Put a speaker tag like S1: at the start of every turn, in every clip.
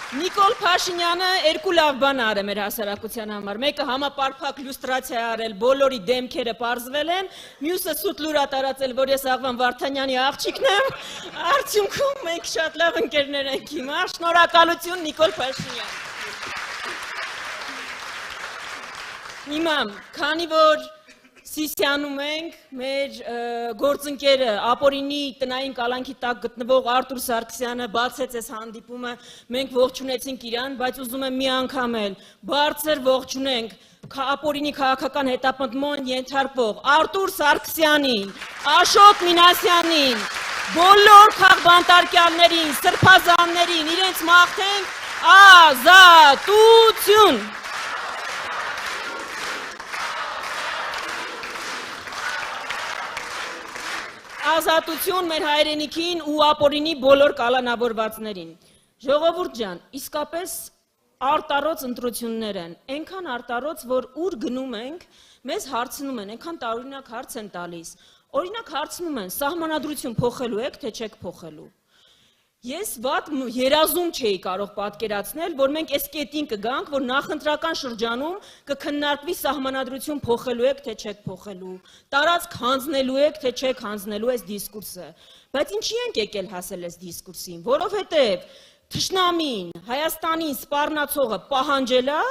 S1: Նիկոլ Փաշինյանը երկու լավ բան արել մեր հասարակության համար։ Մեկը համապարփակ լյուստրացիա արել, բոլորի դեմքերը պարզվել են, մյուսը սուտ լուր տարածել, որ ես Աղվան Վարդանյանի աղջիկն եմ։ Արդյունքում մենք շատ լավ ընկերներ ենք հիմա։ Շնորհակալություն Նիկոլ Փաշինյան։ Հիմա, քանի որ Սիսիանում ենք, մեր գործընկերը ապօրինի տնային կալանքի տակ գտնվող Արտուր Սարգսյանը բացեց այս հանդիպումը, մենք ողջունեցինք իրան, բայց ուզում եմ մի անգամ էլ բարձր ողջունենք ապօրինի քաղաքական հետապնդման ենթարկվող Արտուր Սարգսյանին, Աշոտ Մինասյանին, բոլոր քաղբանտարկյալներին, սրբազաններին, իրենց մաղթենք ազատություն։ Ազատություն մեր հայրենիքին ու ապօրինի բոլոր կալանավորվածներին։ Ժողովուրդ ջան, իսկապես արտառոց ընտրություններ են, այնքան արտառոց, որ ուր գնում ենք, մեզ հարցնում են, այնքան տարօրինակ հարց են տալիս։ Օրինակ հարցնում են, սահմանադրություն փոխելու եք, թե չեք փոխելու։ Ես վատ երազում չէի կարող պատկերացնել, որ մենք այս կետին կգանք, որ նախընտրական շրջանում կքննարկվի սահմանադրություն փոխելու եք, թե չեք փոխելու, տարածք հանձնելու եք, թե չեք հանձնելու այս դիսկուրսը։ Բայց ինչի ենք եկել հասել այս դիսկուրսին, որովհետև թշնամին, Հայաստանին սպառնացողը պահանջել է,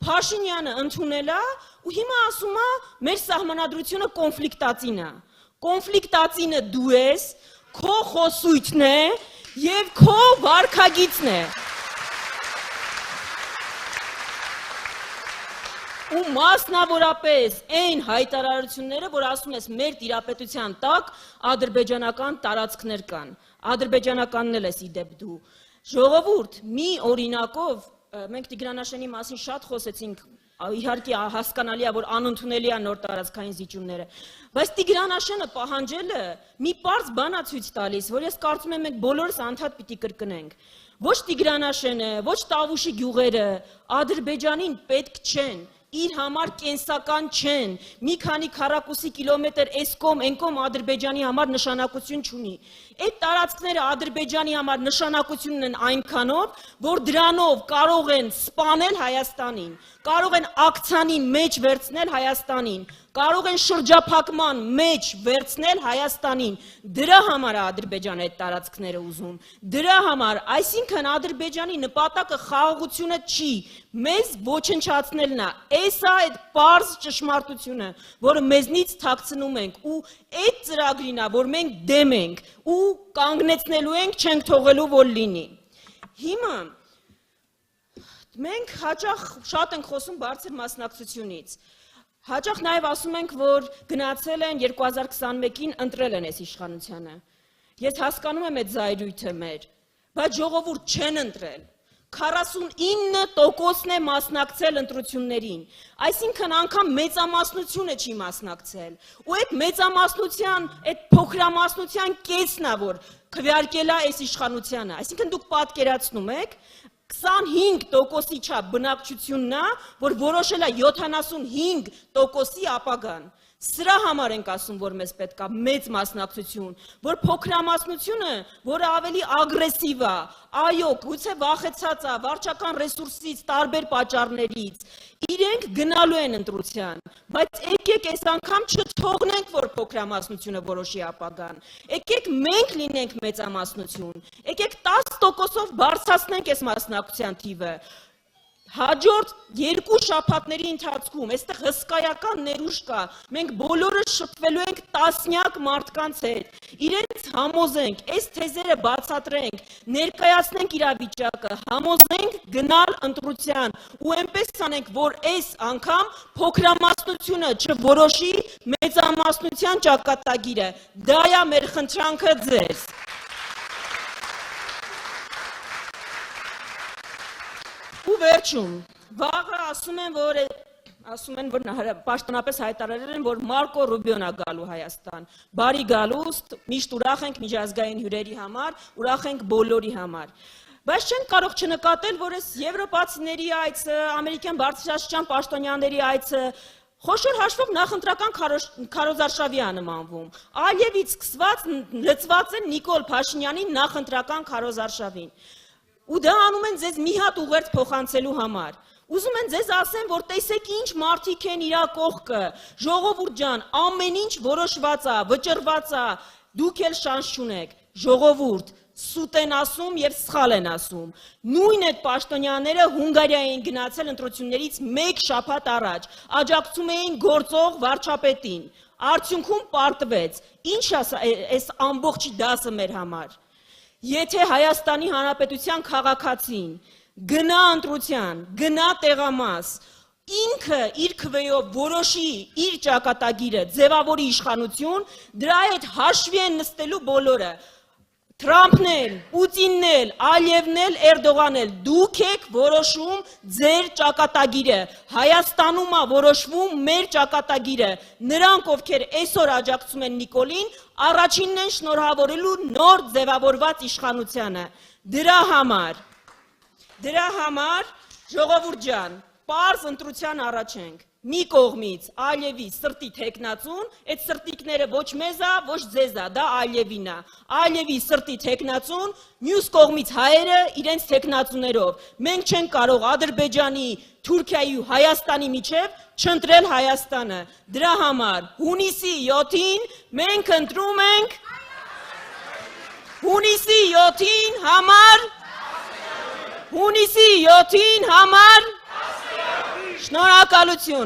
S1: Փաշինյանը ընդունել է ու հիմա ասում է մեր սահմանադրությունը կոնֆլիկտածին է։ Կոնֆլիկտածինը դու ես, քո խոսույթն է և քո վարքագիծն է։ Ու մասնավորապես այն հայտարարությունները, որ ասում ես մեր տիրապետության տակ ադրբեջանական տարածքներ կան, ադրբեջանականն էլ ես իդեպ դու։ Ժողովուրդ, մի օրինակով, մենք Տիգրան մասին շատ խոսեցինք, իհարկե հասկանալի է, որ անընդունելի է նոր տարածքային զիջումները, բայց Տիգրան պահանջելը մի պարզ բան է ցույց տալիս, որ ես կարծում եմ մենք բոլորս անդադ պիտի կրկնենք։ Ոչ Տիգրան, ոչ Տավուշի գյուղերը Ադրբեջանին պետք չեն, իր համար կենսական չեն, մի քանի քառակուսի կիլոմետր այս կողմ, այն կողմ Ադրբեջանի համար նշանակություն չունի։ Այդ տարածքները Ադրբեջանի համար նշանակություն ունեն այնքանով, որ դրանով կարող են սպանել Հայաստանին, կարող են ակցիանի մեջ վերցնել Հայաստանին, կարող են շրջափակման մեջ վերցնել Հայաստանին, դրա համար է Ադրբեջանը այդ տարածքները ուզում, դրա համար, այսինքն Ադրբեջանի նպատակը խաղաղությունը չի, մեզ ոչնչացնելն է, այս է այդ պարզ ճշմարտությունը, որը մեզնից թաքցնում ենք ու այդ ծրագրին է, որ մենք դեմ ենք ու կանգնեցնելու ենք, չենք թողելու, որ լինի։ Հիմա մենք հաճախ շատ ենք խոսում բարձր մասնակցությունից, հաճախ նաև ասում ենք, որ գնացել են 2021-ին ընտրել են այս իշխանությանը։ Ես հասկանում եմ այդ զայրույթը մեր, բայց ժողովուրդ չեն ընտրել։ 49%-ն է մասնակցել ընտրություններին, այսինքն անգամ մեծամասնությունը չի մասնակցել, ու այդ մեծամասնության, այդ փոքրամասնության կեսն է, որ քվեարկել է այս իշխանությանը, այսինքն դուք պատկերացնում եք, 25%-ի չափ բնակչությունն է, որ որոշել է 75%-ի ապագան։ Սրա համար ենք ասում, որ մեզ պետք է մեծ մասնակցություն, որ փոքրամասնությունը, որը ավելի ագրեսիվ է, այո, գուցե վախեցած է վարչական ռեսուրսից, տարբեր պատճառներից, իրենք գնալու են ընտրության, բայց եկեք այս անգամ չթողնենք, որ փոքրամասնությունը որոշի ապագան, եկեք մենք լինենք մեծամասնություն, եկեք 10%-ով բարձրացնենք այս մասնակցության թիվը, հաջորդ երկու շաբաթների ընթացքում, այստեղ հսկայական ներուժ կա, մենք բոլորը շփվելու ենք տասնյակ մարդկանց հետ, իրենց համոզենք, այս թեզերը բացատրենք, ներկայացնենք իրավիճակը, համոզենք գնալ ընտրության ու այնպես անենք, որ այս անգամ փոքրամասնությունը չորոշի մեծամասնության ճակատագիրը, դա է մեր խնդրանքը ձեզ։ Ու վերջում, վաղը ասում են, որ պաշտոնապես հայտարարել են, որ Մարկո Ռուբիոն է գալու Հայաստան, բարի գալուստ, միշտ ուրախ ենք միջազգային հյուրերի համար, ուրախ ենք բոլորի համար, բայց չենք կարող չնկատել, որ այս եվրոպացիների այցը, ամերիկյան բարձրաստիճան պաշտոնյաների այցը, խոշոր հաշվով նախընտրական քարոզարշավի է նմանվում, Ալիևից սկսված լծված են Նիկոլ Փաշինյանի նախընտրական քարոզարշավին։ ու դա անում են ձեզ մի հատ ուղերձ փոխանցելու համար։ Ուզում են ձեզ ասեն, որ տեսեք ինչ մարդիկ են իրա կողքը, ժողովուրդ ջան, ամեն ինչ որոշված է, վճռված է, դուք էլ շանս չունեք, ժողովուրդ, սուտ են ասում եւ սխալ են ասում։ Նույն այդ պաշտոնյաները Հունգարիա էին գնացել ընտրություններից 1 շաբաթ առաջ, աջակցում էին գործող վարչապետին, արդյունքում պարտվեց։ Ինչ է այս ամբողջ դասը մեր համար։ Եթե Հայաստանի Հանրապետության քաղաքացին գնա ընտրության, գնա տեղամաս, ինքը իր քվեով որոշի իր ճակատագիրը, ձևավորի իշխանություն, դրա հետ հաշվի են նստելու բոլորը։ Թրամփն էլ, Պուտինն էլ, Ալիևն էլ, Էրդողանն էլ, դուք եք որոշում ձեր ճակատագիրը, Հայաստանում է որոշվում մեր ճակատագիրը, նրանք ովքեր այսօր աջակցում են Նիկոլին, առաջինն են շնորհավորելու նոր ձևավորված իշխանությանը, դրա համար, ժողովուրդ ջան, պարզ ընտրության առաջ ենք, մի կողմից Ալիևի սրտի թեկնածուն, այդ սրտիկները ոչ մեզ է, ոչ ձեզ է, դա Ալիևին է, Ալիևի սրտի թեկնածուն, մյուս կողմից հայերը իրենց թեկնածուներով, մենք չենք կարող Ադրբեջանի, Թուրքիայի ու Հայաստանի միջև չընտրել Հայաստանը, դրա համար հունիսի 7-ին մենք ընտրում ենք, հունիսի 7-ին համար, շնորհակալություն։